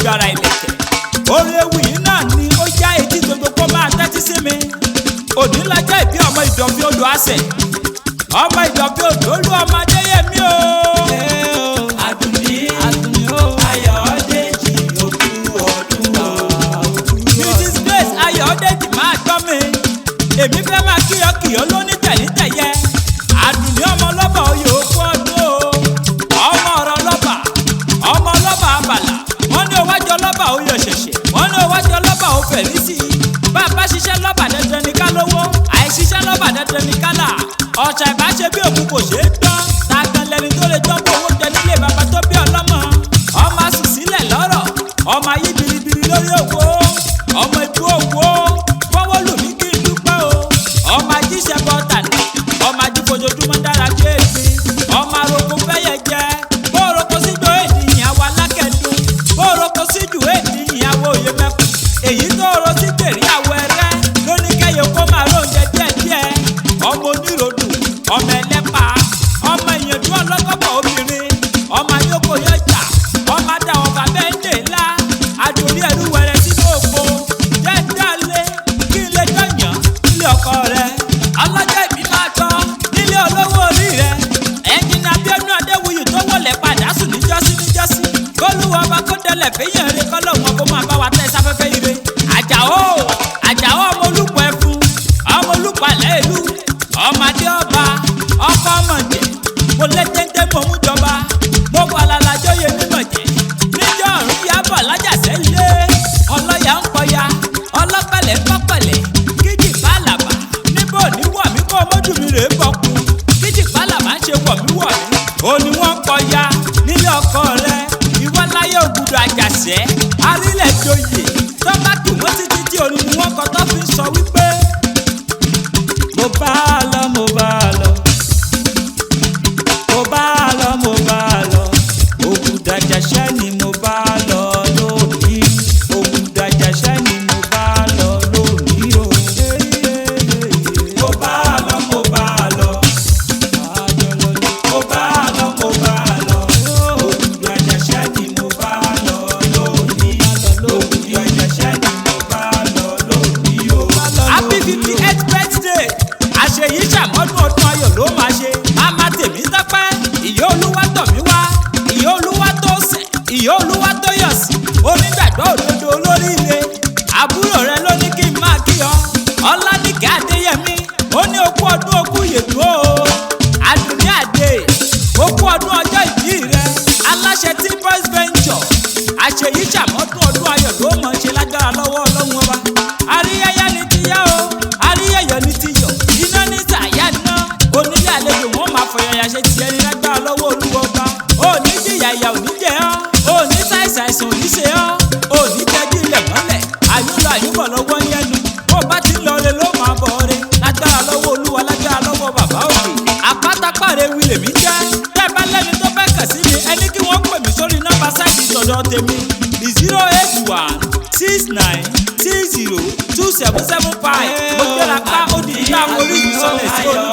lójú ara ìlẹ̀kẹ̀. Orin ewì yìí náà ni ó já etí gbogbo kó máa tẹ́tí sí mi. Òní lọ́jọ́ ìbí ọmọ Ìdọ̀fin odò àṣẹ. Ọmọ Ìdọ̀fin odò olú ọmọ Adéyẹmí o. Àdùnní Ayọ̀dèjì òkú ọdún o. Mrs. Grace Ayọ̀dèjì máa gbọ́ mi. Èmi fẹ́ máa kíyọkíyọ lóní tẹ̀lítẹ̀yẹ. Àdùnní ọmọ lọ́bà oyè òkú ọdún o. Ọmọ ọ̀rọ̀ lọ́bà, ọmọ lọ́bà àbàlà. Wọ́n ní owájọ lọ́bà oyè ṣẹ̀ṣẹ̀. Wọ́n ní owájọ lọ́bà òfẹ̀rí sí i. Bàbá ṣiṣẹ́ lọ́bà dandan ní ká lówó. Àìṣiṣẹ́ lọ́bà dandan ní ká là. Ọ̀ṣà ìbáṣe bí òkú kò ṣeé tán. Tàgàn lẹni tó lè tán kó owó jẹ nílé bàbá tó bí ọlọ́mọ. Ọmọ àṣìṣílẹ̀ lọ́rọ̀. Ọmọ ayé biribiri lórí òwò. Ọmọ ikú òwò. Fọwọ́ lù mí kí n dúpẹ́ o. Ọmọ ajíṣẹ́ bọ́tà ní. Ọmọ ajífojoojúmọ́ dára jẹ́ ègbé. Ọmọ aroko fẹ́yẹ jẹ. Bóroko síjọ èdè ìyàwó alákẹ́dùn. Bóroko síjù èdè ìyàwó òye mẹ́kù. Èyí tó ro sí gbèrè àwọ̀ ẹ̀rẹ́. Lóní kẹ́yẹ kó máa lóúnjẹ díẹ̀díẹ̀. Ọmọ oníròdù. Ọmọ ẹlẹ́pà. Ọmọ ìyẹ̀dú ọlọ́gọ́bọ̀ obìnrin. Ọmọ ayókò yọjà. Ọmọ adáwọ̀ bàbá ẹ̀ńdè ńlá. Àdórí ẹ̀rú wẹ̀rẹ̀ sínú òkò. Jẹ́ńdálé kí ilé jọ̀yàn nílé ọkọ rẹ̀. Ọlọ́jọ́ ìbí máa tán nílé olówó orí rẹ̀. Ẹnjìnà Abíọ́dún Adéwuyì tó wọlé padà sùn níjọ́sí. Kólúwa ọba kó délẹ̀ fẹ́yìn rẹ̀ kọ́lọ́hún kó máa bá wa tẹ́ sáfẹ́fẹ́ ire. Àjàó ọmọ olùpọ̀ ẹ̀fún. Ọmọ olùpọ̀ àlẹ́ ìlú. Ọmọdé ọba ọkọ ọmọdé. Mo lé téńté mo mú jọba. Mo falala jóye mímọ̀ jẹ́. Níjọ́ ọ̀run yábọ̀ lájàsẹ́ ilé. Ọlọ́yà ń kọya. Ọlọ́pẹ̀lẹ̀ ń pọ̀pẹ̀lẹ̀. Kíjì pálàbà. Níbo ní wọ̀ mí kó mójú mi rèé bọ̀kú. Kíjì pálàbà ń ṣe wọ̀ mí wọ̀ mí. Ó ní wọ́n kọya nílé ọkọ rẹ̀. Ìwọ láyé ògùdù àjàsẹ́. Arílẹ̀ joyè. Tọ́ba tù wọ́n títí tí òní ni wọ́n kọ́ tó fi sọ wípé. Mo bá a lọ, mo bá a lọ. Mo bá a lọ, mo bá a lọ. Ògùdù àjàsẹ́ ni mo bá a lọ lónìí. Ògùdù àjàsẹ́ ni mo bá a lọ lónìí o. Mo bá a lọ, mo bá a lọ. Mo bá a lọ, mo bá a lọ. Ògùdù àjàsẹ́ ni mo bá a lọ lónìí. Ògùdù àjàsẹ́ ni mo bá a lọ lónìí o. Happy 58th birthday! Àṣeyí ṣàmọ́dún ọdún ayọ̀ ló máa ṣe. Màmá tèmi tọ́pẹ́. Ìyá olúwa tọ̀ mí wá. Ìyá olúwa tó sẹ̀. Ìyá olúwa tó yọ̀ sí. Onígbàgbọ́ òdodo olóríire. Àbúrò rẹ ló ní kí n máa kí ọ. Ọlánìkẹ́ Adéyẹmí. Ó ní okú ọdún okú yètò o. Àdùnní Adé. Okú ọdún ọjọ́ ìbí rẹ. Aláṣẹ tí Boys Venture. Àṣeyí ṣàmọ́dún ọdún ayọ̀ ló mọ̀ ṣe lágbára lọ́wọ́ Ọlọ́run ọba. Àríyáyá ni ti yá o. Àríyẹ̀yọ̀ ni ti yọ̀. Iná ní sàyà ná. Onílé àlejò wọn máa fọyọ̀yà ṣe tiẹ̀ ní lágbára lọ́wọ́ Olúwa ọba. Òní jìyà ìyà òní jẹ ọ́. Òní ṣàìsàn òní ṣe ọ́. Òní tẹ́jú ilẹ̀ mọ́lẹ̀. Àyùlọ àyùbọ̀ lọ́wọ́ yẹnu. Bó bá ti ń lọ re ló máa bọ̀ re. Lágbára lọ́wọ́ Olúwa, lágbára lọ́wọ́ bàbá òkè. Àpáta pàrẹ̀ wí lèmi jẹ́. Tẹ́ bá lẹ́ni tó fẹ́ kàn sí mi, ẹni kí wọ́n pè mí sórí nọ́mbà sáìtì ìtọ̀dọ̀ tèmi. 08169602775. Mo gbéra ká ó di ìlà orí ìsọ̀lẹ̀ sí olú.